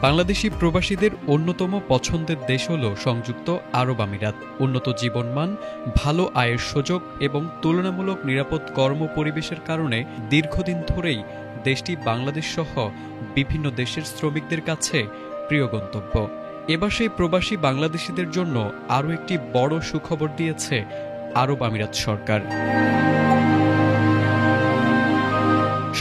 বাংলাদেশি প্রবাসীদের অন্যতম পছন্দের দেশ হল সংযুক্ত আরব আমিরাত। উন্নত জীবনমান, ভালো আয়ের সুযোগ এবং তুলনামূলক নিরাপদ কর্মপরিবেশের কারণে দীর্ঘদিন ধরেই দেশটি বাংলাদেশ সহ বিভিন্ন দেশের শ্রমিকদের কাছে প্রিয় গন্তব্য। এবার সেই প্রবাসী বাংলাদেশিদের জন্য আরও একটি বড় সুখবর দিয়েছে আরব আমিরাত সরকার।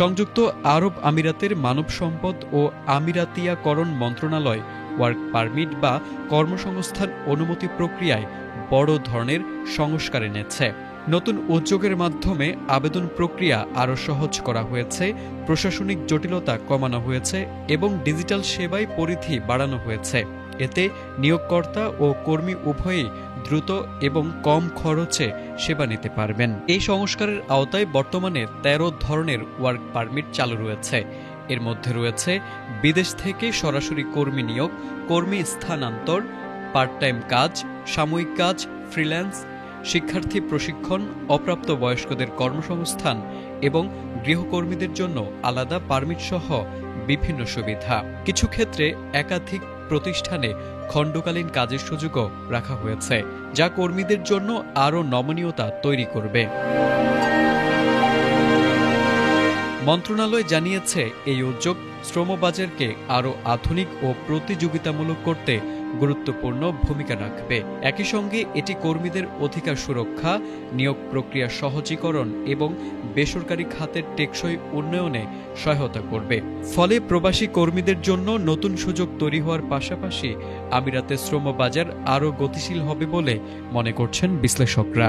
সংযুক্ত আরব আমিরাতের মানব সম্পদ ও আমিরাতিয়াকরণ মন্ত্রণালয় ওয়ার্ক পারমিট বা কর্মসংস্থান অনুমতি প্রক্রিয়ায় বড় ধরনের সংস্কার এনেছে। নতুন উদ্যোগের মাধ্যমে আবেদন প্রক্রিয়া আরও সহজ করা হয়েছে, প্রশাসনিক জটিলতা কমানো হয়েছে এবং ডিজিটাল সেবায় পরিধি বাড়ানো হয়েছে। এতে নিয়োগকর্তা ও কর্মী উভয়ই দ্রুত এবং কম খরচে সেবা নিতে পারবেন। এই সংস্কারের আওতায় বর্তমানে ১৩ ধরনের ওয়ার্ক পারমিট চালু রয়েছে। এর মধ্যে রয়েছে বিদেশ থেকে সরাসরি কর্মী নিয়োগ, কর্মী স্থানান্তর, পার্ট টাইম কাজ, সাময়িক কাজ, ফ্রিল্যান্স, শিক্ষার্থী প্রশিক্ষণ, অপ্রাপ্ত বয়স্কদের কর্মসংস্থান এবং গৃহকর্মীদের জন্য আলাদা পারমিট সহ বিভিন্ন সুবিধা। কিছু ক্ষেত্রে একাধিক প্রতিষ্ঠানে খণ্ডকালীন কাজের সুযোগও রাখা হয়েছে, যা কর্মীদের জন্য আরও নমনীয়তা তৈরি করবে। মন্ত্রণালয় জানিয়েছে, এই উদ্যোগ শ্রমবাজারকে আরও আধুনিক ও প্রতিযোগিতামূলক করতে গুরুত্বপূর্ণ ভূমিকা রাখবে। একই সঙ্গে এটি কর্মীদের অধিকার সুরক্ষা, নিয়োগ প্রক্রিয়া সহজীকরণ এবং বেসরকারি খাতের টেকসই উন্নয়নে সহায়তা করবে। ফলে প্রবাসী কর্মীদের জন্য নতুন সুযোগ তৈরি হওয়ার পাশাপাশি আমিরাতের শ্রমবাজার আরও গতিশীল হবে বলে মনে করছেন বিশ্লেষকরা।